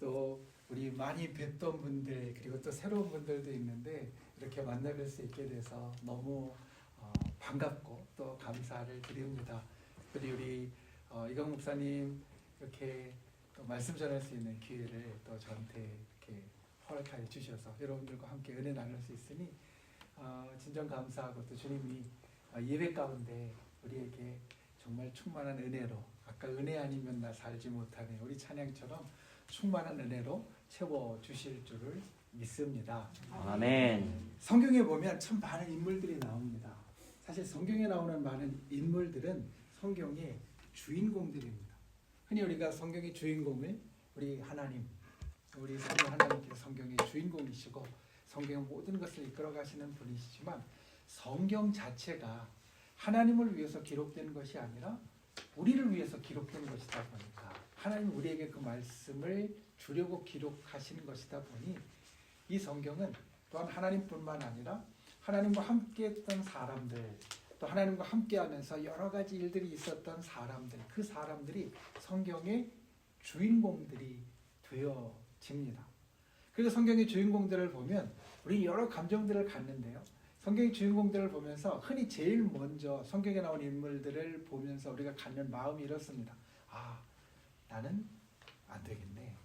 또 우리 많이 뵀던 분들 그리고 또 새로운 분들도 있는데 이렇게 만나뵐 수 있게 돼서 너무 반갑고 또 감사를 드립니다. 특별히 우리 이강 목사님 이렇게 또 말씀 전할 수 있는 기회를 또 저한테 이렇게 허락하여 주셔서 여러분들과 함께 은혜 나눌 수 있으니 진정 감사하고 또 주님이 예배 가운데 우리에게 정말 충만한 은혜로 아까 은혜 아니면 나 살지 못하네 우리 찬양처럼 충만한 은혜로 채워주실 줄을 믿습니다. 아멘. 성경에 보면 참 많은 인물들이 나옵니다. 사실 성경에 나오는 많은 인물들은 성경의 주인공들입니다. 흔히 우리가 성경의 주인공을 우리 하나님, 우리 성령 하나님께서 성경의 주인공이시고 성경의 모든 것을 이끌어 가시는 분이시지만 성경 자체가 하나님을 위해서 기록된 것이 아니라 우리를 위해서 기록된 것이다 보니까 하나님 우리에게 그 말씀을 주려고 기록하시는 것이다 보니 이 성경은 또한 하나님뿐만 아니라 하나님과 함께했던 사람들 또 하나님과 함께하면서 여러 가지 일들이 있었던 사람들 그 사람들이 성경의 주인공들이 되어집니다. 그래서 성경의 주인공들을 보면 우리 여러 감정들을 갖는데요. 성경의 주인공들을 보면서 흔히 제일 먼저 성경에 나온 인물들을 보면서 우리가 갖는 마음이 이렇습니다. 나는 안 되겠네.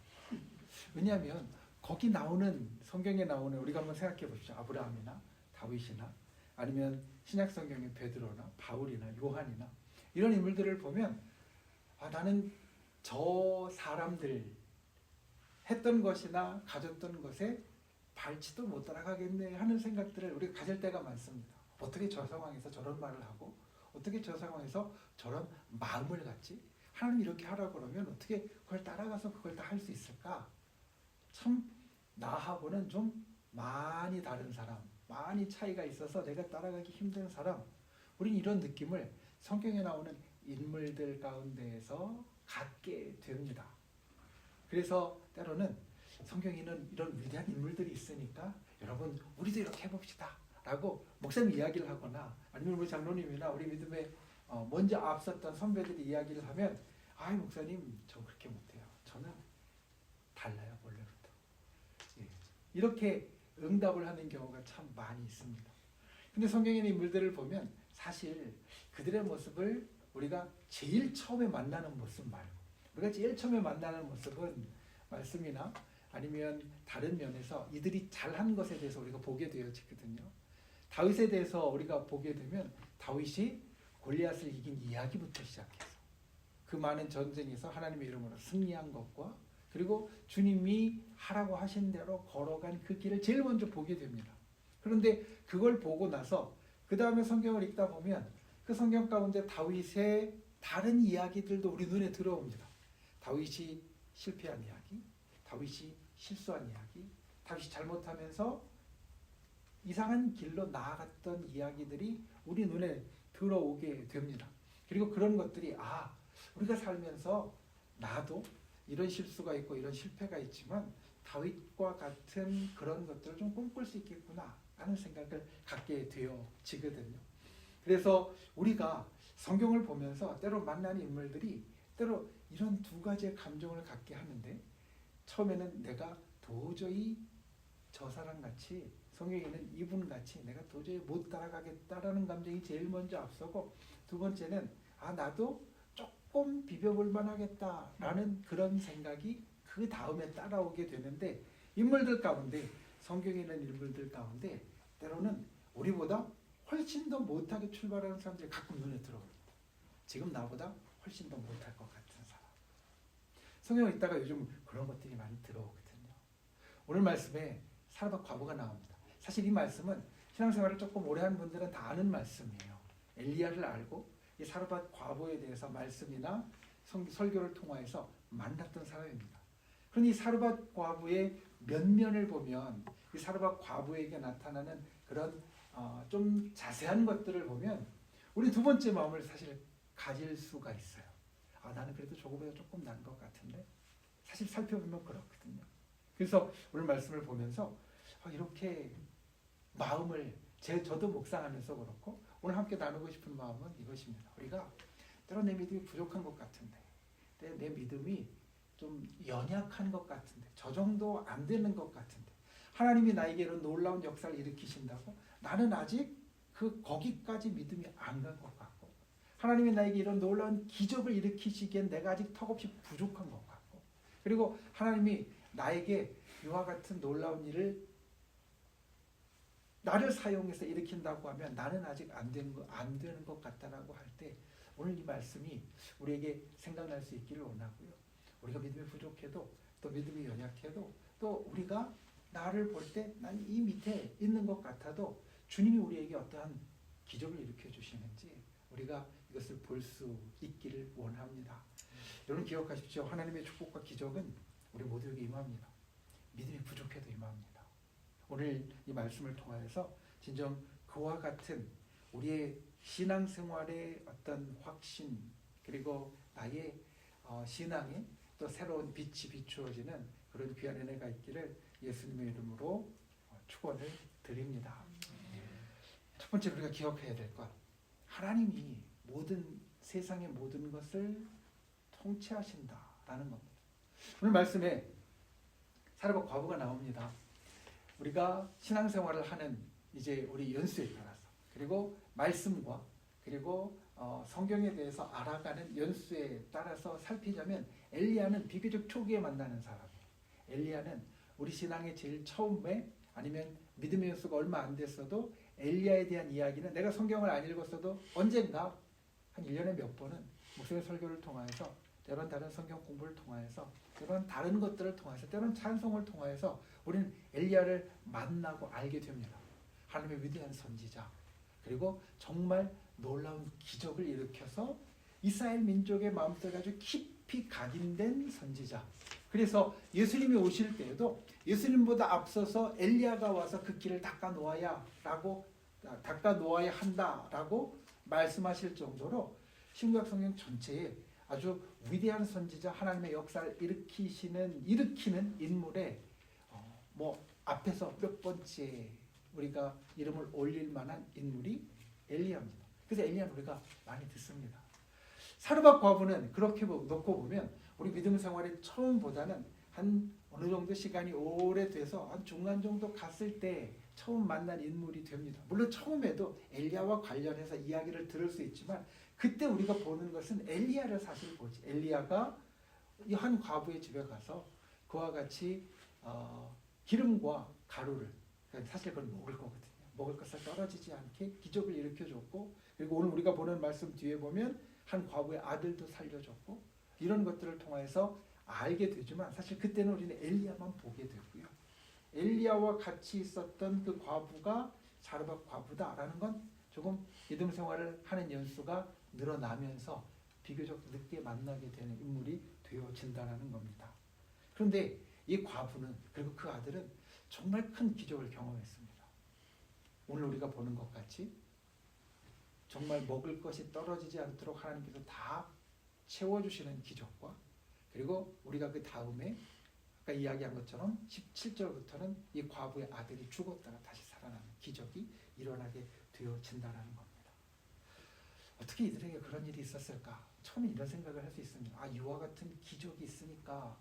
왜냐하면 거기 나오는 성경에 나오는 우리가 한번 생각해 보십시오. 아브라함이나 다윗이나 아니면 신약 성경의 베드로나 바울이나 요한이나 이런 인물들을 보면 나는 저 사람들 했던 것이나 가졌던 것에 발치도 못 따라가겠네 하는 생각들을 우리가 가질 때가 많습니다. 어떻게 저 상황에서 저런 말을 하고 어떻게 저 상황에서 저런 마음을 갖지? 하나님 이렇게 하라고 그러면 어떻게 그걸 따라가서 그걸 다 할 수 있을까? 참 나하고는 좀 많이 다른 사람, 많이 차이가 있어서 내가 따라가기 힘든 사람 우린 이런 느낌을 성경에 나오는 인물들 가운데에서 갖게 됩니다. 그래서 때로는 성경에는 이런 위대한 인물들이 있으니까 여러분 우리도 이렇게 해봅시다 라고 목사님 이야기를 하거나 아니면 우리 장로님이나 우리 믿음에 먼저 앞섰던 선배들이 이야기를 하면 목사님 저 그렇게 못해요. 저는 달라요 원래부터. 이렇게 응답을 하는 경우가 참 많이 있습니다. 근데 성경에 있는 인물들을 보면 사실 그들의 모습을 우리가 제일 처음에 만나는 모습 말고 우리가 제일 처음에 만나는 모습은 말씀이나 아니면 다른 면에서 이들이 잘한 것에 대해서 우리가 보게 되어지거든요. 다윗에 대해서 우리가 보게 되면 다윗이 골리앗을 이긴 이야기부터 시작해서 그 많은 전쟁에서 하나님의 이름으로 승리한 것과 그리고 주님이 하라고 하신 대로 걸어간 그 길을 제일 먼저 보게 됩니다. 그런데 그걸 보고 나서 그 다음에 성경을 읽다 보면 그 성경 가운데 다윗의 다른 이야기들도 우리 눈에 들어옵니다. 다윗이 실패한 이야기, 다윗이 실수한 이야기, 다윗이 잘못하면서 이상한 길로 나아갔던 이야기들이 우리 눈에 들어오게 됩니다. 그리고 그런 것들이 우리가 살면서 나도 이런 실수가 있고 이런 실패가 있지만 다윗과 같은 그런 것들을 좀 꿈꿀 수 있겠구나 하는 생각을 갖게 되어지거든요. 그래서 우리가 성경을 보면서 때로 만나는 인물들이 때로 이런 두 가지의 감정을 갖게 하는데 처음에는 내가 도저히 저 사람같이 성경에는 이분같이 내가 도저히 못 따라가겠다라는 감정이 제일 먼저 앞서고 두 번째는 나도 조금 비벼볼 만하겠다라는 그런 생각이 그 다음에 따라오게 되는데 인물들 가운데 성경에 있는 인물들 가운데 때로는 우리보다 훨씬 더 못하게 출발하는 사람들이 가끔 눈에 들어옵니다. 지금 나보다 훨씬 더 못할 것 같은 사람. 성경을 읽다가 요즘 그런 것들이 많이 들어오거든요. 오늘 말씀에 사르밧 과부가 나옵니다. 사실 이 말씀은 신앙생활을 조금 오래 한 분들은 다 아는 말씀이에요. 엘리야를 알고 이 사르밧 과부에 대해서 말씀이나 설교를 통하여서 만났던 사람입니다. 그런데 이 사르밧 과부의 면면을 보면 이 사르밧 과부에게 나타나는 그런 좀 자세한 것들을 보면 우리 두 번째 마음을 사실 가질 수가 있어요. 나는 그래도 조금이라도 조금 난 것 같은데 사실 살펴보면 그렇거든요. 그래서 오늘 말씀을 보면서 이렇게 마음을 저도 묵상하면서 그렇고 오늘 함께 나누고 싶은 마음은 이것입니다. 우리가 때로 내 믿음이 부족한 것 같은데 내 믿음이 좀 연약한 것 같은데, 저 정도 안 되는 것 같은데, 하나님이 나에게 이런 놀라운 역사를 일으키신다고 나는 아직 거기까지 믿음이 안 간 것 같고, 하나님이 나에게 이런 놀라운 기적을 일으키시기엔 내가 아직 턱없이 부족한 것 같고, 그리고 하나님이 나에게 이와 같은 놀라운 일을 나를 사용해서 일으킨다고 하면 나는 아직 안 되는 것 같다라고 할 때, 오늘 이 말씀이 우리에게 생각날 수 있기를 원하고요. 우리가 믿음이 부족해도, 또 믿음이 연약해도, 또 우리가 나를 볼 때 난 이 밑에 있는 것 같아도 주님이 우리에게 어떠한 기적을 일으켜 주시는지 우리가 이것을 볼 수 있기를 원합니다. 여러분 기억하십시오. 하나님의 축복과 기적은 우리 모두에게 임합니다. 믿음이 부족해도 임합니다. 오늘 이 말씀을 통하여서 진정 그와 같은 우리의 신앙생활의 어떤 확신, 그리고 나의 신앙에 또 새로운 빛이 비추어지는 그런 귀한 은혜가 있기를 예수님의 이름으로 축원을 드립니다. 첫 번째 우리가 기억해야 될 것, 하나님이 세상의 모든 것을 통치하신다라는 겁니다. 오늘 말씀에 사르밧 과부가 나옵니다. 우리가 신앙생활을 하는 이제 우리 연수에 따라서, 그리고 말씀과 그리고 성경에 대해서 알아가는 연수에 따라서 살피자면, 엘리야는 비교적 초기에 만나는 사람이에요. 엘리야는 우리 신앙의 제일 처음에, 아니면 믿음의 연수가 얼마 안 됐어도 엘리야에 대한 이야기는 내가 성경을 안 읽었어도 언젠가 한 1년에 몇 번은 목사의 설교를 통하여서, 때론 다른 성경 공부를 통하여서, 때론 다른 것들을 통해서, 때론 찬송을 통하여서 우리는 엘리야를 만나고 알게 됩니다. 하나님의 위대한 선지자, 그리고 정말 놀라운 기적을 일으켜서 이스라엘 민족의 마음속에 아주 깊이 각인된 선지자. 그래서 예수님이 오실 때에도 예수님보다 앞서서 엘리야가 와서 그 길을 닦아 놓아야 한다라고 말씀하실 정도로 신구약 성경 전체에 아주 위대한 선지자, 하나님의 역사를 일으키는 인물의 앞에서 몇 번째 우리가 이름을 올릴 만한 인물이 엘리야입니다. 그래서 엘리야는 우리가 많이 듣습니다. 사르밧 과부는 그렇게 놓고 보면 우리 믿음 생활의 처음보다는 한 어느 정도 시간이 오래돼서 한 중간 정도 갔을 때 처음 만난 인물이 됩니다. 물론 처음에도 엘리야와 관련해서 이야기를 들을 수 있지만, 그때 우리가 보는 것은 엘리야를 사실 보지. 엘리야가 이 한 과부의 집에 가서 그와 같이 기름과 가루를, 사실 그건 먹을 거거든요. 먹을 것을 떨어지지 않게 기적을 일으켜줬고, 그리고 오늘 우리가 보는 말씀 뒤에 보면 한 과부의 아들도 살려줬고, 이런 것들을 통해서 알게 되지만, 사실 그때는 우리는 엘리야만 보게 되고요. 엘리야와 같이 있었던 그 과부가 사르밧 과부다라는 건 조금 믿음 생활을 하는 연수가 늘어나면서 비교적 늦게 만나게 되는 인물이 되어진다는 겁니다. 그런데 이 과부는, 그리고 그 아들은 정말 큰 기적을 경험했습니다. 오늘 우리가 보는 것 같이 정말 먹을 것이 떨어지지 않도록 하나님께서 다 채워주시는 기적과, 그리고 우리가 그 다음에 아까 이야기한 것처럼 17절부터는 이 과부의 아들이 죽었다가 다시 살아나는 기적이 일어나게 되어진다는 겁니다. 어떻게 이들에게 그런 일이 있었을까? 처음에 이런 생각을 할 수 있습니다. 이와 같은 기적이 있으니까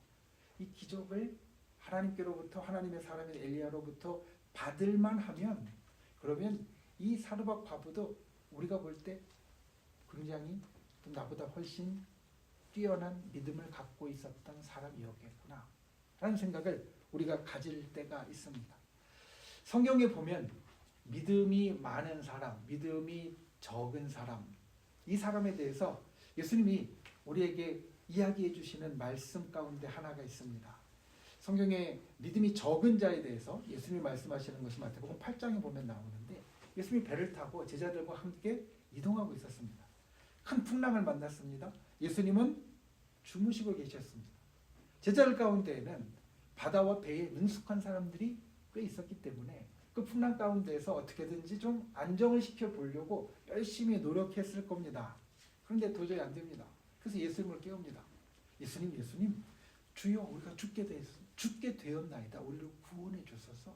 이 기적을 하나님께로부터, 하나님의 사람인 엘리야로부터 받을만 하면, 그러면 이 사르밧 과부도 우리가 볼 때 굉장히 또 나보다 훨씬 뛰어난 믿음을 갖고 있었던 사람이었겠구나 라는 생각을 우리가 가질 때가 있습니다. 성경에 보면 믿음이 많은 사람, 믿음이 적은 사람, 이 사람에 대해서 예수님이 우리에게 이야기해 주시는 말씀 가운데 하나가 있습니다. 성경에 믿음이 적은 자에 대해서 예수님이 말씀하시는 것이 마태복음 8장에 보면 나오는데, 예수님이 배를 타고 제자들과 함께 이동하고 있었습니다. 큰 풍랑을 만났습니다. 예수님은 주무시고 계셨습니다. 제자들 가운데에는 바다와 배에 능숙한 사람들이 꽤 있었기 때문에 그 풍랑 가운데에서 어떻게든지 좀 안정을 시켜보려고 열심히 노력했을 겁니다. 그런데 도저히 안 됩니다. 그래서 예수님을 깨웁니다. 예수님, 주여, 우리가 죽게 되었나이다. 우리를 구원해 주소서.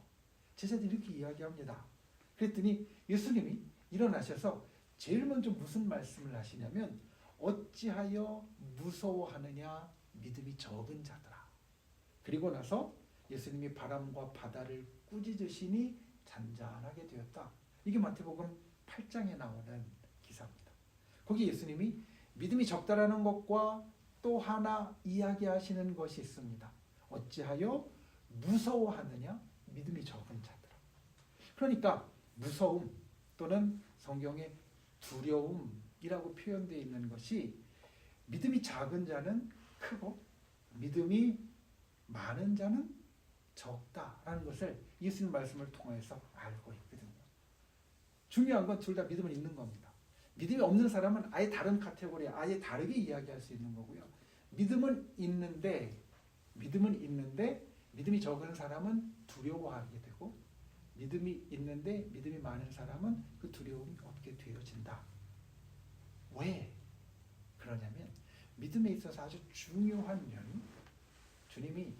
제자들이 이렇게 이야기합니다. 그랬더니 예수님이 일어나셔서 제일 먼저 무슨 말씀을 하시냐면, 어찌하여 무서워하느냐 믿음이 적은 자들아. 그리고 나서 예수님이 바람과 바다를 꾸짖으시니 잔잔하게 되었다. 이게 마태복음 8장에 나오는 기사입니다. 거기 예수님이 믿음이 적다라는 것과 또 하나 이야기하시는 것이 있습니다. 어찌하여 무서워하느냐? 믿음이 적은 자들아. 그러니까 무서움 또는 성경에 두려움이라고 표현되어 있는 것이 믿음이 작은 자는 크고 믿음이 많은 자는 적다라는 것을 예수님 말씀을 통해서 알고 있거든요. 중요한 건 둘 다 믿음을 있는 겁니다. 믿음이 없는 사람은 아예 다른 카테고리에 아예 다르게 이야기할 수 있는 거고요. 믿음은 있는데 믿음이 적은 사람은 두려워하게 되고 믿음이 있는데 믿음이 많은 사람은 그 두려움이 없게 되어진다. 왜 그러냐면 믿음에 있어서 아주 중요한 면이 주님이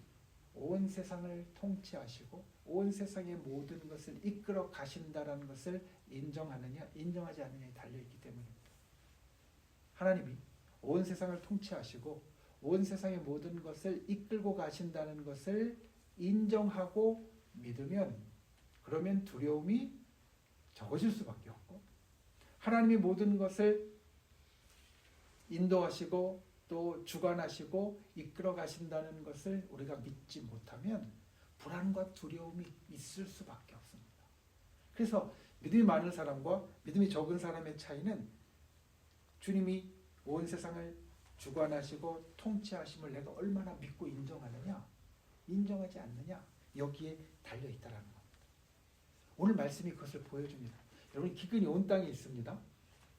온 세상을 통치하시고 온 세상의 모든 것을 이끌어 가신다라는 것을 인정하느냐 인정하지 않느냐에 달려있기 때문입니다. 하나님이 온 세상을 통치하시고 온 세상의 모든 것을 이끌고 가신다는 것을 인정하고 믿으면 그러면 두려움이 적어질 수밖에 없고 하나님이 모든 것을 인도하시고 또 주관하시고 이끌어 가신다는 것을 우리가 믿지 못하면 불안과 두려움이 있을 수밖에 없습니다. 그래서 믿음이 많은 사람과 믿음이 적은 사람의 차이는 주님이 온 세상을 주관하시고 통치하심을 내가 얼마나 믿고 인정하느냐 인정하지 않느냐 여기에 달려있다는 겁니다. 오늘 말씀이 그것을 보여줍니다. 여러분 기근이 온 땅에 있습니다.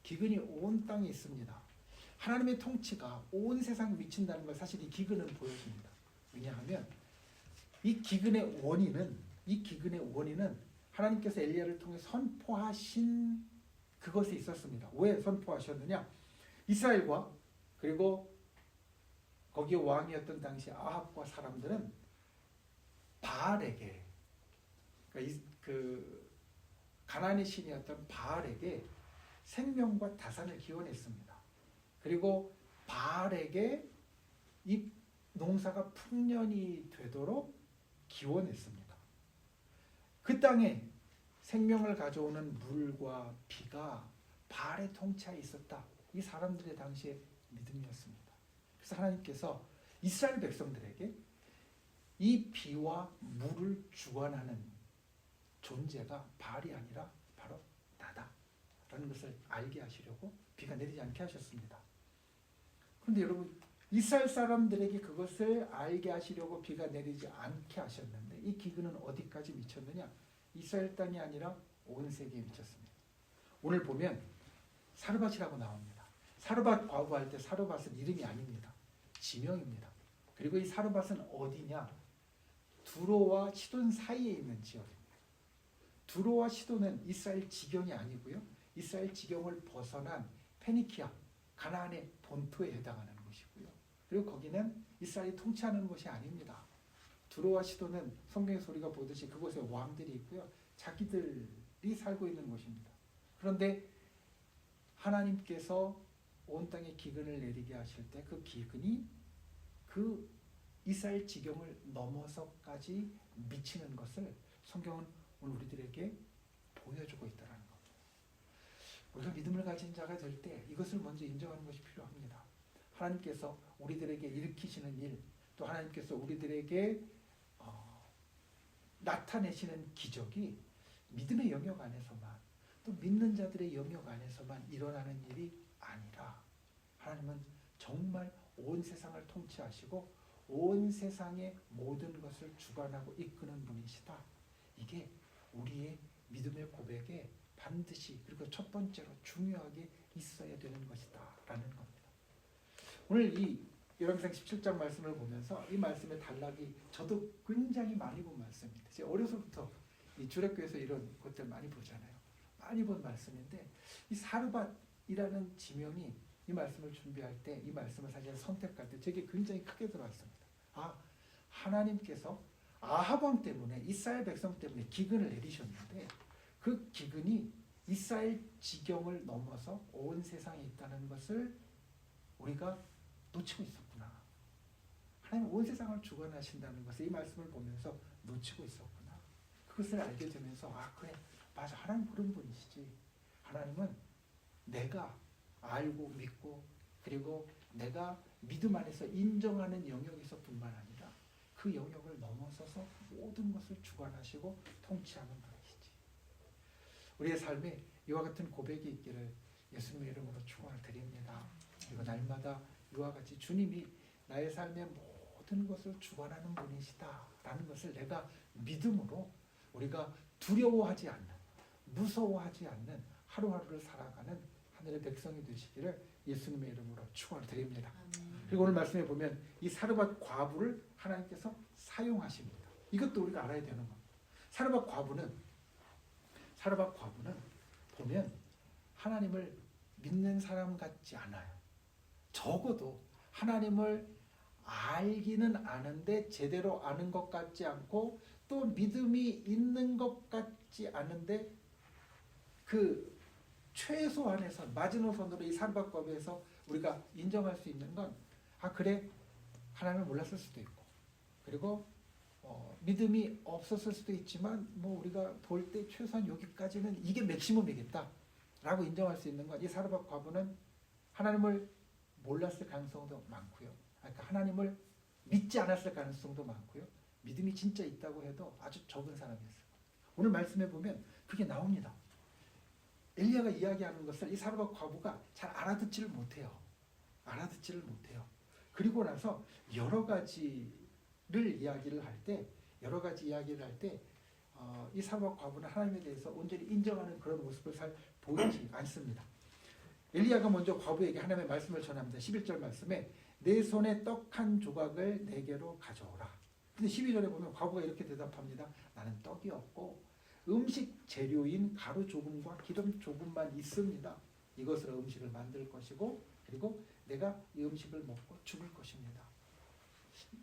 기근이 온 땅에 있습니다. 하나님의 통치가 온 세상에 미친다는 걸 사실 이 기근은 보여줍니다. 왜냐하면 이 기근의 원인은 하나님께서 엘리야를 통해 선포하신 그것에 있었습니다. 왜 선포하셨느냐? 이스라엘과 그리고 거기에 왕이었던 당시 아합과 사람들은 바알에게 그 가나안의 신이었던 바알에게 생명과 다산을 기원했습니다. 그리고 바알에게 이 농사가 풍년이 되도록 기원했습니다. 그 땅에 생명을 가져오는 물과 비가 바알의 통치하에 있었다. 이 사람들의 당시의 믿음이었습니다. 그래서 하나님께서 이스라엘 백성들에게 이 비와 물을 주관하는 존재가 바알이 아니라 바로 나다라는 것을 알게 하시려고 비가 내리지 않게 하셨습니다. 그런데 여러분 이스라엘 사람들에게 그것을 알게 하시려고 비가 내리지 않게 하셨는데 이 기근은 어디까지 미쳤느냐? 이스라엘 땅이 아니라 온 세계에 미쳤습니다. 오늘 보면 사르밧이라고 나옵니다. 사르밧 과부할 때 사르밧은 이름이 아닙니다. 지명입니다. 그리고 이 사르밧은 어디냐? 두로와 시돈 사이에 있는 지역입니다. 두로와 시돈은 이스라엘 지경이 아니고요. 이스라엘 지경을 벗어난 페니키아, 가나안의 본토에 해당하는 곳이고요. 그리고 거기는 이스라엘이 통치하는 곳이 아닙니다. 두로와 시돈은 성경의 소리가 보듯이 그곳에 왕들이 있고요. 자기들이 살고 있는 곳입니다. 그런데 하나님께서 온 땅에 기근을 내리게 하실 때 그 기근이 그 이스라엘 지경을 넘어서까지 미치는 것을 성경은 오늘 우리들에게 보여주고 있다는 겁니다. 우리가 믿음을 가진 자가 될 때 이것을 먼저 인정하는 것이 필요합니다. 하나님께서 우리들에게 일으키시는 일, 또 하나님께서 우리들에게 나타내시는 기적이 믿음의 영역 안에서만 또 믿는 자들의 영역 안에서만 일어나는 일이 아니라 하나님은 정말 온 세상을 통치하시고 온 세상의 모든 것을 주관하고 이끄는 분이시다. 이게 우리의 믿음의 고백에 반드시 그리고 첫 번째로 중요하게 있어야 되는 것이다 라는 겁니다. 오늘 이 열왕기상 17장 말씀을 보면서 이 말씀의 단락이 저도 굉장히 많이 본 말씀입니다. 제가 어려서부터 이 주력교에서 이런 것들 많이 보잖아요. 많이 본 말씀인데 이 사르밧이라는 지명이 이 말씀을 준비할 때 이 말씀을 사실 선택할 때 제게 굉장히 크게 들어왔습니다. 하나님께서 아합 왕 때문에 이스라엘 백성 때문에 기근을 내리셨는데 그 기근이 이스라엘 지경을 넘어서 온 세상에 있다는 것을 우리가 놓치고 있었구나. 하나님 온 세상을 주관하신다는 것을 이 말씀을 보면서 놓치고 있었구나. 그것을 알게 되면서 그래 맞아 하나님 그런 분이시지. 하나님은 내가 알고 믿고 그리고 내가 믿음 안에서 인정하는 영역에서 뿐만 아니라 그 영역을 넘어서서 모든 것을 주관하시고 통치하는 분이시지. 우리의 삶에 이와 같은 고백이 있기를 예수님의 이름으로 축원을 드립니다. 그리고 날마다 이와 같이 주님이 나의 삶의 모든 것을 주관하는 분이시다라는 것을 내가 믿음으로 우리가 두려워하지 않는, 무서워하지 않는 하루하루를 살아가는 하늘의 백성이 되시기를 예수님의 이름으로 축원을 드립니다. 그리고 오늘 말씀에 보면 이 사르밧 과부를 하나님께서 사용하십니다. 이것도 우리가 알아야 되는 겁니다. 사르밧 과부는 보면 하나님을 믿는 사람 같지 않아요. 적어도 하나님을 알기는 아는데 제대로 아는 것 같지 않고 또 믿음이 있는 것 같지 않은데 그 최소한에서 마지노선으로 이 사르밧 과부에서 우리가 인정할 수 있는 건 그래 하나님을 몰랐을 수도 있고 그리고 믿음이 없었을 수도 있지만 우리가 볼 때 최소한 여기까지는 이게 맥시멈이겠다 라고 인정할 수 있는 건 이 사르밧 과부는 하나님을 몰랐을 가능성도 많고요. 그러니까 하나님을 믿지 않았을 가능성도 많고요. 믿음이 진짜 있다고 해도 아주 적은 사람이었어요. 오늘 말씀해 보면 그게 나옵니다. 엘리야가 이야기하는 것을 이 사르밧 과부가 잘 알아듣지를 못해요. 그리고 나서 여러 가지 이야기를 할 때 이 사르밧 과부는 하나님에 대해서 온전히 인정하는 그런 모습을 잘 보이지 않습니다. 엘리야가 먼저 과부에게 하나님의 말씀을 전합니다. 11절 말씀에 내 손에 떡 한 조각을 내게로 가져오라. 근데 12절에 보면 과부가 이렇게 대답합니다. 나는 떡이 없고 음식 재료인 가루 조금과 기름 조금만 있습니다. 이것으로 음식을 만들 것이고 그리고 내가 이 음식을 먹고 죽을 것입니다.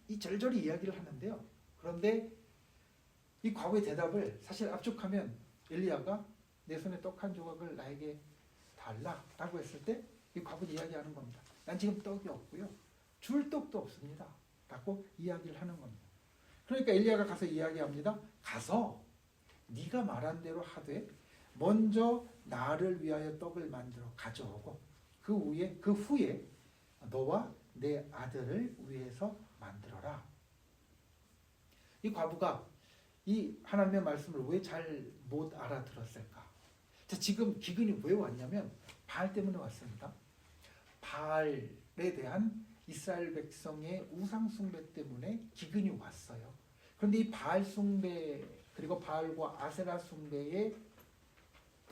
이 절절히 이야기를 하는데요. 그런데 이 과부의 대답을 사실 압축하면 엘리야가 내 손에 떡 한 조각을 나에게 달라라고 했을 때 이 과부는 이야기하는 겁니다. 난 지금 떡이 없고요. 줄 떡도 없습니다. 라고 이야기를 하는 겁니다. 그러니까 엘리야가 가서 이야기합니다. 가서 네가 말한 대로 하되 먼저 나를 위하여 떡을 만들어 가져오고 그 후에 너와 내 아들을 위해서 만들어라. 이 과부가 이 하나님의 말씀을 왜 잘 못 알아들었을까? 자, 지금 기근이 왜 왔냐면 바알 때문에 왔습니다. 바알에 대한 이스라엘 백성의 우상 숭배 때문에 기근이 왔어요. 그런데 이 바알 숭배 그리고 바알과 아세라 숭배의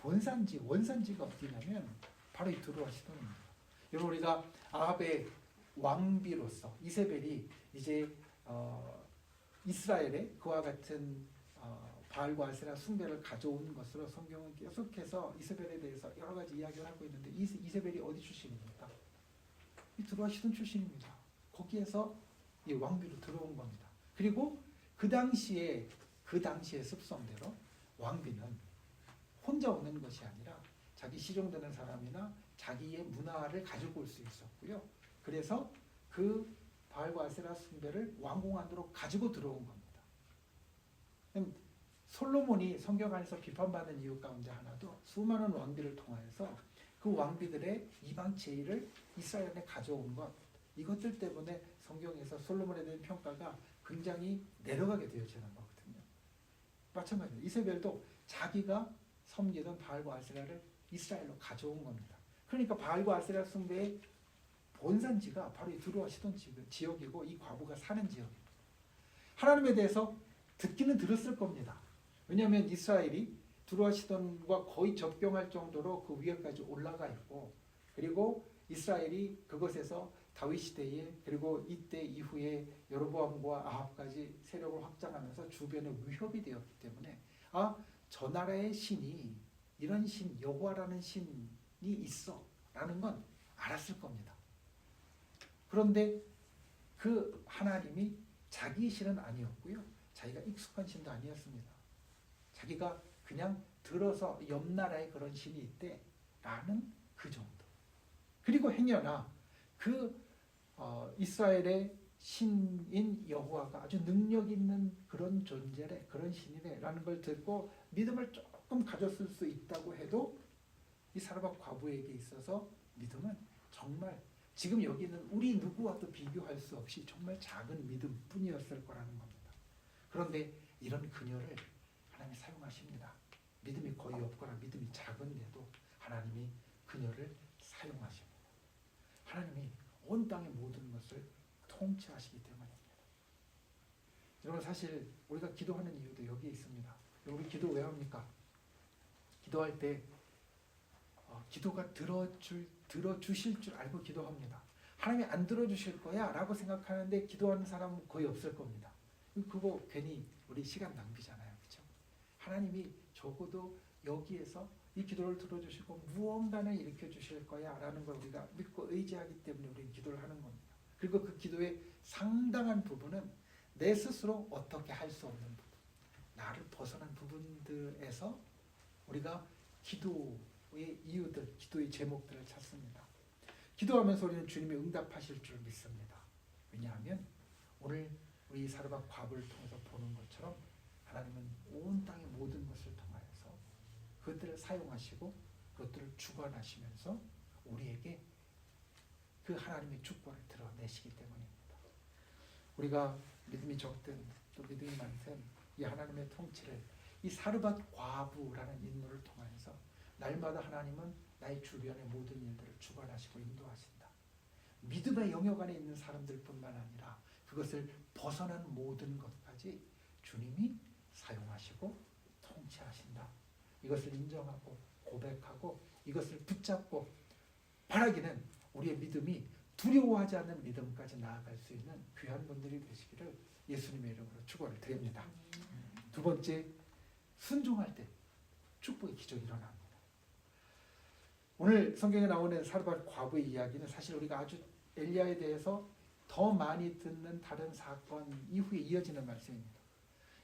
원산지가 어디냐면 바로 이 두로와 시돈입니다. 여러분 우리가 아합의 왕비로서 이세벨이 이제 이스라엘에 그와 같은 바알과 아세라 숭배를 가져온 것으로 성경은 계속해서 이세벨에 대해서 여러 가지 이야기를 하고 있는데 이세벨이 어디 출신입니까? 이 두로와 시돈 출신입니다. 거기에서 이 왕비로 들어온 겁니다. 그리고 그 당시의 습성대로 왕비는 혼자 오는 것이 아니라 자기 시종되는 사람이나 자기의 문화를 가지고 올 수 있었고요. 그래서 그 바알과 아세라 숭배를 왕궁 안으로 가지고 들어온 겁니다. 솔로몬이 성경 안에서 비판받는 이유 가운데 하나도 수많은 왕비를 통하여서 그 왕비들의 이방 제의를 이스라엘에 가져온 것, 이것들 때문에 성경에서 솔로몬에 대한 평가가 굉장히 내려가게 되어지는 거거든요. 마찬가지로 이세벨도 자기가 섬기던 바알과 아세라를 이스라엘로 가져온 겁니다. 그러니까 바알과 아세라 숭배의 본산지가 바로 이 두로와 시돈 지역이고 이 과부가 사는 지역입니다. 하나님에 대해서 듣기는 들었을 겁니다. 왜냐하면 이스라엘이 두로와 시돈과 거의 접경할 정도로 그 위에까지 올라가 있고 그리고 이스라엘이 그것에서 다윗 시대에 그리고 이때 이후에 여로보암과 아합까지 세력을 확장하면서 주변에 위협이 되었기 때문에 저 나라의 신이 이런 신 여호와라는 신이 있어 라는 건 알았을 겁니다. 그런데 그 하나님이 자기 신은 아니었고요. 자기가 익숙한 신도 아니었습니다. 자기가 그냥 들어서 옆 나라에 그런 신이 있대 라는 그 정도. 그리고 행여나 그 이스라엘의 신인 여호와가 아주 능력 있는 그런 존재래, 그런 신이래라는 걸 듣고 믿음을 조금 가졌을 수 있다고 해도 이 사르밧 과부에게 있어서 믿음은 정말 지금 여기 있는 우리 누구와도 비교할 수 없이 정말 작은 믿음뿐이었을 거라는 겁니다. 그런데 이런 그녀를 하나님이 사용하십니다. 믿음이 거의 없거나 믿음이 작은데도 하나님이 그녀를 사용하십니다. 하나님이 온 땅의 모든 것을 통치하시기 때문입니다. 여러분, 사실 우리가 기도하는 이유도 여기에 있습니다. 우리 기도 왜 합니까? 기도할 때 기도가 들어주실 줄 알고 기도합니다. 하나님이 안 들어주실 거야 라고 생각하는데 기도하는 사람은 거의 없을 겁니다. 그거 괜히 우리 시간 낭비잖아요. 그렇죠? 하나님이 적어도 여기에서 이 기도를 들어주시고 무언가는 일으켜 주실 거야 라는 걸 우리가 믿고 의지하기 때문에 우리는 기도를 하는 겁니다. 그리고 그 기도의 상당한 부분은 내 스스로 어떻게 할 수 없는 부분, 나를 벗어난 부분들에서 우리가 기도의 이유들, 기도의 제목들을 찾습니다. 기도하면서 우리는 주님이 응답하실 줄 믿습니다. 왜냐하면 오늘 우리 사르밧 과부를 통해서 보는 것처럼 하나님은 온 땅의 모든 것을 통하여서 그것들을 사용하시고 그것들을 주관하시면서 우리에게 그 하나님의 주권을 드러내시기 때문입니다. 우리가 믿음이 적든 또 믿음이 많든 이 하나님의 통치를 이 사르밧 과부라는 인물을 통해서 날마다 하나님은 나의 주변의 모든 일들을 주관하시고 인도하신다. 믿음의 영역 안에 있는 사람들뿐만 아니라 그것을 벗어난 모든 것까지 주님이 사용하시고 통치하신다. 이것을 인정하고 고백하고 이것을 붙잡고 바라기는 우리의 믿음이 두려워하지 않는 믿음까지 나아갈 수 있는 귀한 분들이 되시기를 예수님의 이름으로 축원을 드립니다. 두 번째, 순종할 때 축복의 기적이 일어납니다. 오늘 성경에 나오는 사르밧 과부의 이야기는 사실 우리가 아주 엘리야에 대해서 더 많이 듣는 다른 사건 이후에 이어지는 말씀입니다.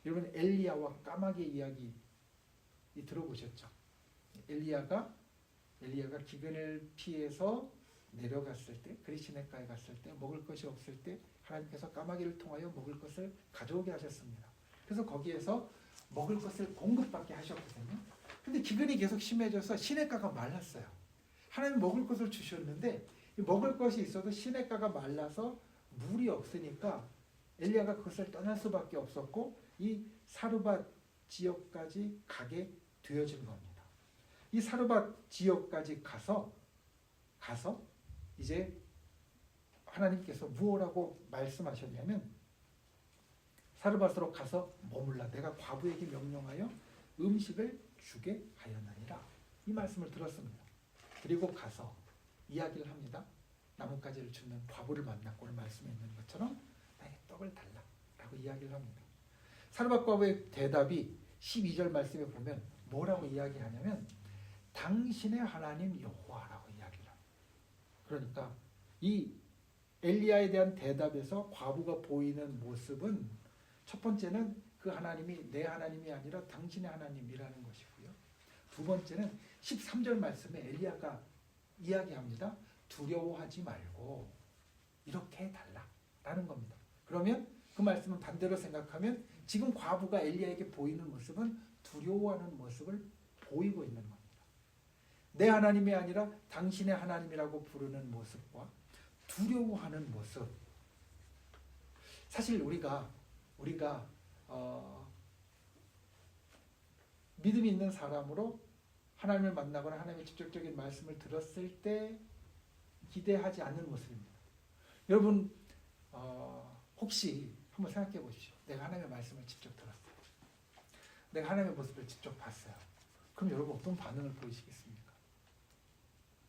여러분, 엘리야와 까마귀의 이야기 들어보셨죠? 엘리야가 기근을 피해서 내려갔을 때, 그리시네가에 갔을 때 먹을 것이 없을 때 하나님께서 까마귀를 통하여 먹을 것을 가져오게 하셨습니다. 그래서 거기에서 먹을 것을 공급받게 하셨거든요. 근데 기근이 계속 심해져서 시냇가가 말랐어요. 하나님 먹을 것을 주셨는데 먹을 것이 있어도 시냇가가 말라서 물이 없으니까 엘리야가 그것을 떠날 수밖에 없었고 이 사르밧 지역까지 가게 되어진 겁니다. 이 사르밧 지역까지 가서 이제 하나님께서 무엇라고 말씀하셨냐면 사르밧으로 가서 머물라. 내가 과부에게 명령하여 음식을 주게 하였느니라. 이 말씀을 들었습니다. 그리고 가서 이야기를 합니다. 나뭇가지를 줍는 과부를 만났고 오늘 말씀에 있는 것처럼 나에게 떡을 달라 라고 이야기를 합니다. 사르밧 과부의 대답이 12절 말씀에 보면 뭐라고 이야기하냐면 당신의 하나님 여호와라고 이야기를 합니다. 그러니까 이 엘리야에 대한 대답에서 과부가 보이는 모습은 첫 번째는 그 하나님이 내 하나님이 아니라 당신의 하나님이라는 것이고요. 두 번째는 13절 말씀에 엘리야가 이야기합니다. 두려워하지 말고 이렇게 해달라라는 겁니다. 그러면 그 말씀은 반대로 생각하면 지금 과부가 엘리야에게 보이는 모습은 두려워하는 모습을 보이고 있는 겁니다. 내 하나님이 아니라 당신의 하나님이라고 부르는 모습과 두려워하는 모습. 사실 우리가 믿음이 있는 사람으로 하나님을 만나거나 하나님의 직접적인 말씀을 들었을 때 기대하지 않는 모습입니다. 여러분 혹시 한번 생각해 보십시오. 내가 하나님의 말씀을 직접 들었어요. 내가 하나님의 모습을 직접 봤어요. 그럼 여러분 어떤 반응을 보이시겠습니까?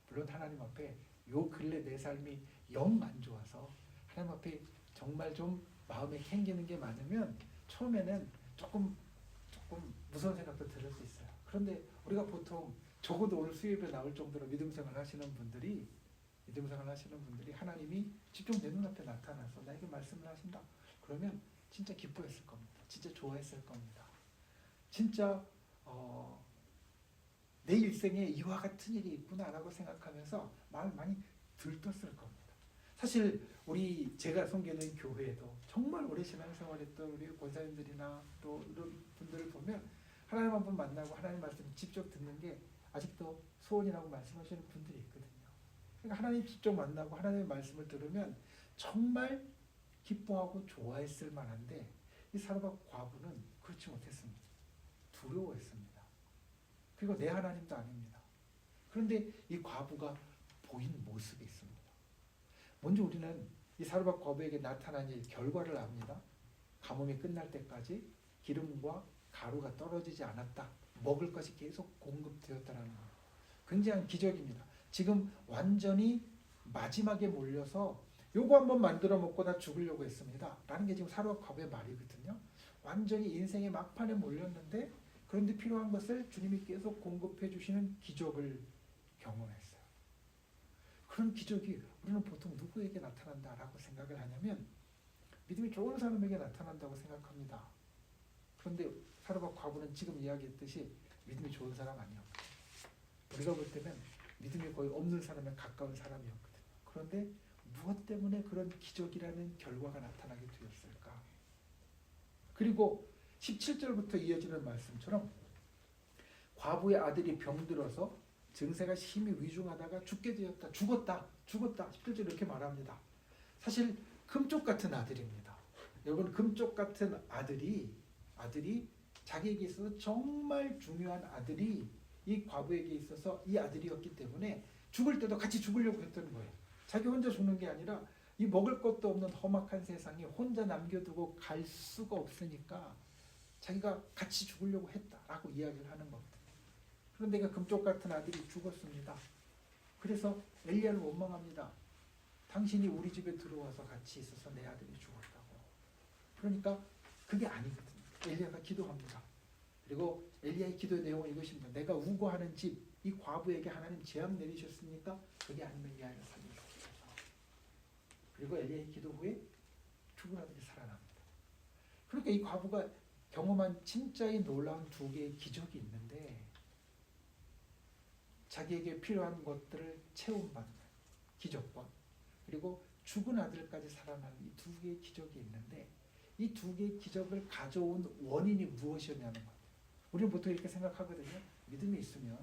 물론 하나님 앞에 요 근래 내 삶이 영 안 좋아서 하나님 앞에 정말 좀 마음에 캥기는 게 많으면 처음에는 조금 무서운 생각도 들을 수 있어요. 그런데 우리가 보통 적어도 오늘 수요일에 나올 정도로 믿음 생활 하시는 분들이 하나님이 직접 내 눈앞에 나타나서 나에게 말씀을 하신다. 그러면 진짜 기뻐했을 겁니다. 진짜 좋아했을 겁니다. 진짜 내 일생에 이와 같은 일이 있구나라고 생각하면서 마음이 많이 들떴을 겁니다. 사실 제가 섬기는 교회에도 정말 오래 신앙생활했던 우리 권사님들이나 또 이런 분들을 보면 하나님 한 번 만나고 하나님 말씀 직접 듣는 게 아직도 소원이라고 말씀하시는 분들이 있거든요. 그러니까 하나님 직접 만나고 하나님의 말씀을 들으면 정말 기뻐하고 좋아했을 만한데 이 사르밧 과부는 그렇지 못했습니다. 두려워했습니다. 그리고 내 하나님도 아닙니다. 그런데 이 과부가 보인 모습이 있습니다. 먼저 우리는 이 사르밧 과부에게 나타난 일 결과를 압니다. 가뭄이 끝날 때까지 기름과 가루가 떨어지지 않았다. 먹을 것이 계속 공급되었다는 거예요. 굉장한 기적입니다. 지금 완전히 마지막에 몰려서 요거 한번 만들어 먹고 나 죽으려고 했습니다. 라는 게 지금 사르밧 과부의 말이거든요. 완전히 인생의 막판에 몰렸는데 그런데 필요한 것을 주님이 계속 공급해 주시는 기적을 경험했어요. 그런 기적이 우리는 보통 누구에게 나타난다라고 생각을 하냐면 믿음이 좋은 사람에게 나타난다고 생각합니다. 그런데 사르밧 과부는 지금 이야기했듯이 믿음이 좋은 사람 아니었거든요. 우리가 볼 때는 믿음이 거의 없는 사람에 가까운 사람이었거든요. 그런데 무엇 때문에 그런 기적이라는 결과가 나타나게 되었을까? 그리고 17절부터 이어지는 말씀처럼 과부의 아들이 병들어서 증세가 심히 위중하다가 죽게 되었다. 죽었다. 17절 이렇게 말합니다. 사실 금쪽 같은 아들입니다. 여러분 금쪽 같은 아들이 자기에게 있어서 정말 중요한 아들이 이 과부에게 있어서 이 아들이었기 때문에 죽을 때도 같이 죽으려고 했던 거예요. 자기 혼자 죽는 게 아니라 이 먹을 것도 없는 험악한 세상에 혼자 남겨두고 갈 수가 없으니까 자기가 같이 죽으려고 했다라고 이야기를 하는 겁니다. 그런데 그 금쪽 같은 아들이 죽었습니다. 그래서 엘리야를 원망합니다. 당신이 우리 집에 들어와서 같이 있어서 내 아들이 죽었다고. 그러니까 그게 아니거든요. 엘리야가 기도합니다. 그리고 엘리야의 기도의 내용은 이것입니다. 내가 우고하는 집, 이 과부에게 하나님 재앙 내리셨습니까? 그게 아니면 이 아이를 살려주옵소서. 그리고 엘리야의 기도 후에 죽은 아들이 살아납니다. 그러니까 이 과부가 경험한 진짜의 놀라운 두 개의 기적이 있는데 자기에게 필요한 것들을 채움받는 기적과 그리고 죽은 아들까지 살아나는 이 두 개의 기적이 있는데 이 두 개의 기적을 가져온 원인이 무엇이었냐는 거예요. 우리는 보통 이렇게 생각하거든요. 믿음이 있으면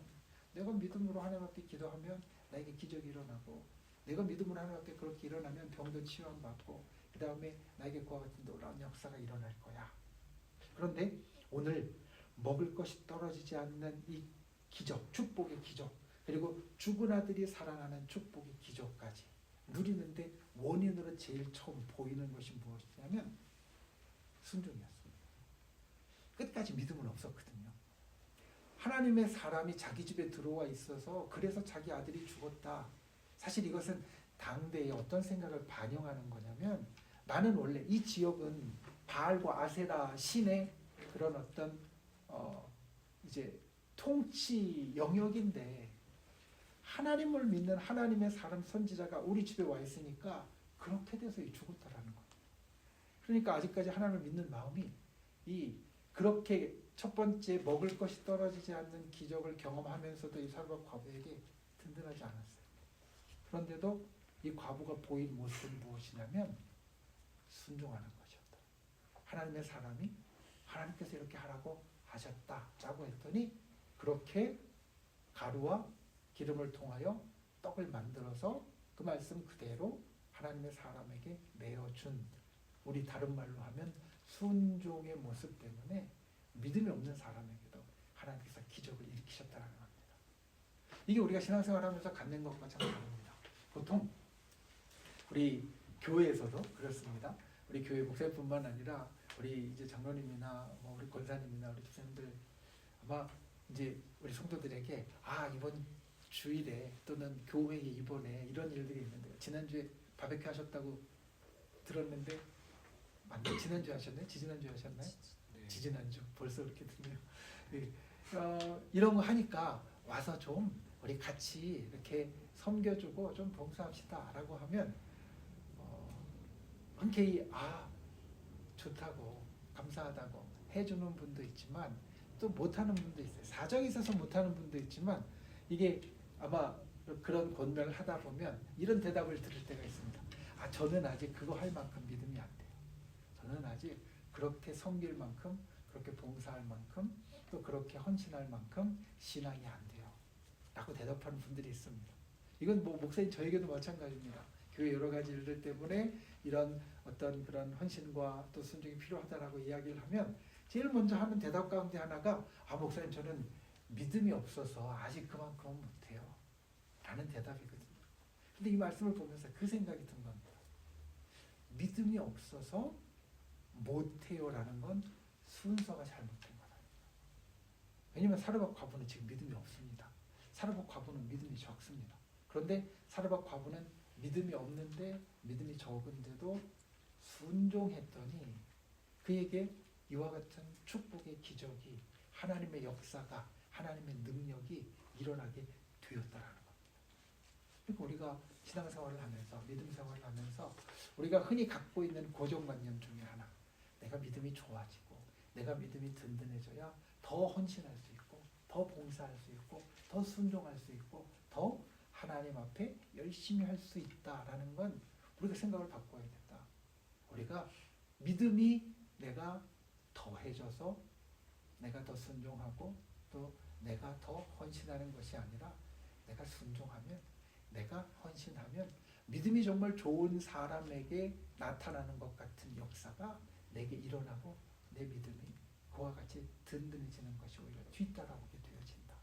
내가 믿음으로 하나님 앞에 기도하면 나에게 기적이 일어나고 내가 믿음으로 하나님 앞에 그렇게 일어나면 병도 치유받고 그 다음에 나에게 그와 같은 놀라운 역사가 일어날 거야. 그런데 오늘 먹을 것이 떨어지지 않는 이 기적, 축복의 기적 그리고 죽은 아들이 살아나는 축복의 기적까지 누리는데 원인으로 제일 처음 보이는 것이 무엇이냐면 순종이었습니다. 끝까지 믿음은 없었거든요. 하나님의 사람이 자기 집에 들어와 있어서 그래서 자기 아들이 죽었다. 사실 이것은 당대의 어떤 생각을 반영하는 거냐면 나는 원래 이 지역은 바알과 아세라 신의 그런 어떤 이제 통치 영역인데 하나님을 믿는 하나님의 사람 선지자가 우리 집에 와 있으니까 그렇게 돼서 죽었다라는 거예요. 그러니까 아직까지 하나님을 믿는 마음이 그렇게 첫 번째 먹을 것이 떨어지지 않는 기적을 경험하면서도 이 사르밧 과부에게 든든하지 않았어요. 그런데도 이 과부가 보인 모습은 무엇이냐면 순종하는 것이었다. 하나님의 사람이 하나님께서 이렇게 하라고 하셨다라고 했더니 그렇게 가루와 기름을 통하여 떡을 만들어서 그 말씀 그대로 하나님의 사람에게 내어준 우리 다른 말로 하면 순종의 모습 때문에 믿음이 없는 사람에게도 하나님께서 기적을 일으키셨다는 겁니다. 이게 우리가 신앙생활하면서 갖는 것과 참 다릅니다. 보통 우리 교회에서도 그렇습니다. 우리 교회 목사님뿐만 아니라 우리 이제 장로님이나 우리 권사님이나 우리 집사님들 아마 이제 우리 성도들에게 이번 주일에 또는 교회에 이번에 이런 일들이 있는데 지난주에 바베큐 하셨다고 들었는데 맞나요? 지난주에 하셨나요? 지지난주에 하셨나요? 네. 지지난주 벌써 그렇게 듣네요. 이런 거 하니까 와서 좀 우리 같이 이렇게 섬겨주고 좀 봉사합시다 라고 하면 흔쾌히 좋다고 감사하다고 해주는 분도 있지만 또 못하는 분도 있어요. 사정이 있어서 못하는 분도 있지만 이게 아마 그런 권면을 하다 보면 이런 대답을 들을 때가 있습니다. 저는 아직 그거 할 만큼 믿음이 안 돼요. 저는 아직 그렇게 섬길 만큼, 그렇게 봉사할 만큼, 또 그렇게 헌신할 만큼 신앙이 안 돼요. 라고 대답하는 분들이 있습니다. 이건 뭐 목사님 저에게도 마찬가지입니다. 교회 여러 가지 일들 때문에 이런 어떤 그런 헌신과 또 순종이 필요하다라고 이야기를 하면 제일 먼저 하는 대답 가운데 하나가 목사님 저는 믿음이 없어서 아직 그만큼은 못해요. 라는 대답이거든요. 근데 이 말씀을 보면서 그 생각이 든 겁니다. 믿음이 없어서 못해요 라는 건 순서가 잘못된 거다. 왜냐하면 사르밧 과부는 지금 믿음이 없습니다. 사르밧 과부는 믿음이 적습니다. 그런데 사르밧 과부는 믿음이 없는데 믿음이 적은데도 순종했더니 그에게 이와 같은 축복의 기적이 하나님의 역사가 하나님의 능력이 일어나게 되었다라는 겁니다. 그러니까 우리가 신앙생활을 하면서 믿음 생활을 하면서 우리가 흔히 갖고 있는 고정관념 중에 하나, 내가 믿음이 좋아지고 내가 믿음이 든든해져야 더 헌신할 수 있고 더 봉사할 수 있고 더 순종할 수 있고 더 하나님 앞에 열심히 할 수 있다라는 건 우리가 생각을 바꿔야 된다. 우리가 믿음이 내가 더해져서 내가 더 순종하고 또 내가 더 헌신하는 것이 아니라 내가 순종하면 내가 헌신하면 믿음이 정말 좋은 사람에게 나타나는 것 같은 역사가 내게 일어나고 내 믿음이 그와 같이 든든해지는 것이 오히려 뒤따라오게 되어진다.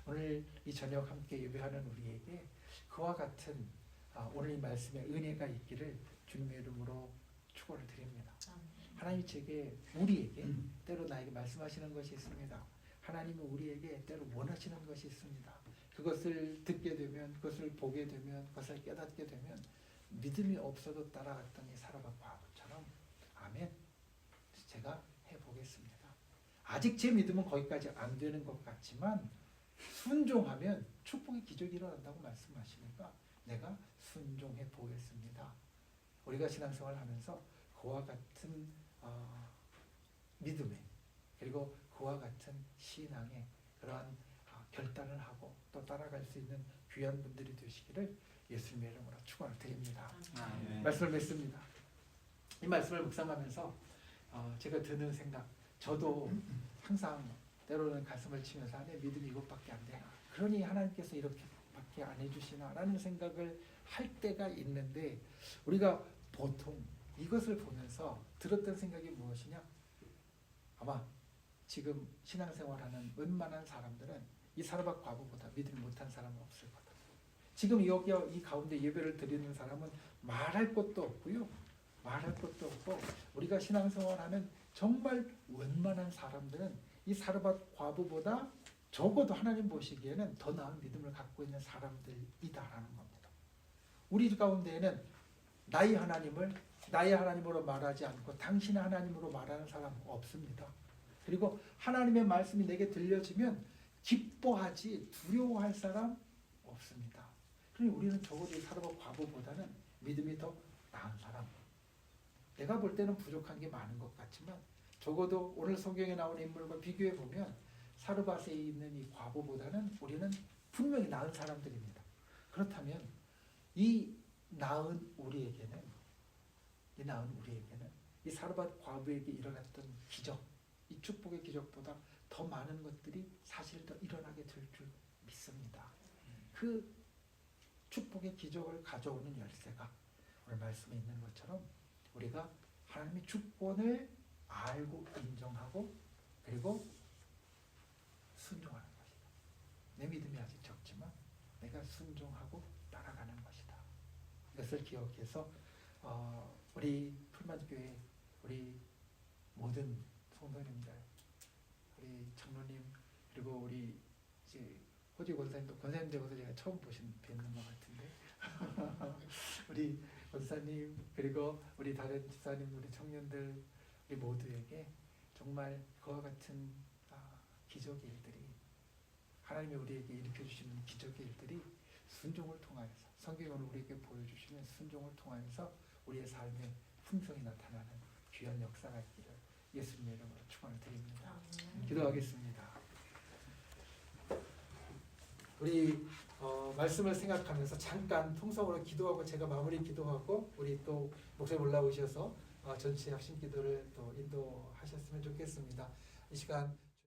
오늘 이 저녁 함께 예배하는 우리에게 그와 같은 오늘 이 말씀에 은혜가 있기를 주님의 이름으로 축원을 드립니다. 하나님이 우리에게 때로 나에게 말씀하시는 것이 있습니다. 하나님은 우리에게 때로 원하시는 것이 있습니다. 그것을 듣게 되면, 그것을 보게 되면, 그것을 깨닫게 되면 믿음이 없어도 따라갔던 이 사르밧 과부처럼 아멘, 제가 해보겠습니다. 아직 제 믿음은 거기까지 안 되는 것 같지만 순종하면 축복의 기적이 일어난다고 말씀하시니까 내가 순종해 보겠습니다. 우리가 신앙생활을 하면서 그와 같은 믿음에 그리고 그와 같은 신앙에 그러한 결단을 하고 또 따라갈 수 있는 귀한 분들이 되시기를 예수님의 이름으로 축원을 드립니다. 말씀을 맺습니다. 이 말씀을 묵상하면서 제가 드는 생각, 저도 항상 때로는 가슴을 치면서 내 믿음이 이것밖에 안 되나, 그러니 하나님께서 이렇게밖에 안 해주시나 라는 생각을 할 때가 있는데 우리가 보통 이것을 보면서 들었던 생각이 무엇이냐, 아마 지금 신앙생활하는 웬만한 사람들은 이 사르밧 과부보다 믿음이 못한 사람은 없을 거다. 지금 여기 이 가운데 예배를 드리는 사람은 말할 것도 없고요, 말할 것도 없고 우리가 신앙생활하는 정말 웬만한 사람들은 이 사르밧 과부보다 적어도 하나님 보시기에는 더 나은 믿음을 갖고 있는 사람들이다라는 겁니다. 우리 가운데에는 나의 하나님을 나의 하나님으로 말하지 않고 당신의 하나님으로 말하는 사람은 없습니다. 그리고 하나님의 말씀이 내게 들려지면 기뻐하지 두려워할 사람 없습니다. 그러니 우리는 적어도 사르밧 과부보다는 믿음이 더 나은 사람, 내가 볼 때는 부족한 게 많은 것 같지만 적어도 오늘 성경에 나오는 인물과 비교해 보면 사르밧에 있는 이 과부보다는 우리는 분명히 나은 사람들입니다. 그렇다면 이 나은 우리에게는 이 사르밧 과부에게 일어났던 기적, 이 축복의 기적보다 더 많은 것들이 사실 더 일어나게 될 줄 믿습니다. 그 축복의 기적을 가져오는 열쇠가 오늘 말씀에 있는 것처럼 우리가 하나님의 주권을 알고 인정하고 그리고 순종하는 것이다. 내 믿음이 아직 적지만 내가 순종하고 따라가는 것이다. 이것을 기억해서 우리 풀만교회 우리 모든 성도님들, 우리 장로님, 그리고 우리 이제 호주 권사님도 권사님 되고서 제가 처음 뵙는 것 같은데 우리 권사님 그리고 우리 다른 집사님, 우리 청년들, 우리 모두에게 정말 그와 같은 기적의 일들이, 하나님이 우리에게 일으켜주시는 기적의 일들이 순종을 통하여서, 성경이 오늘 우리에게 보여주시는 순종을 통하여서 우리의 삶에 풍성이 나타나는 귀한 역사가 있기를 예수님의 이름으로 축원을 드립니다. 기도하겠습니다. 우리 말씀을 생각하면서 잠깐 통성으로 기도하고 제가 마무리 기도하고 우리 또 목사님 올라오셔서 전체 합심 기도를 또 인도하셨으면 좋겠습니다. 이 시간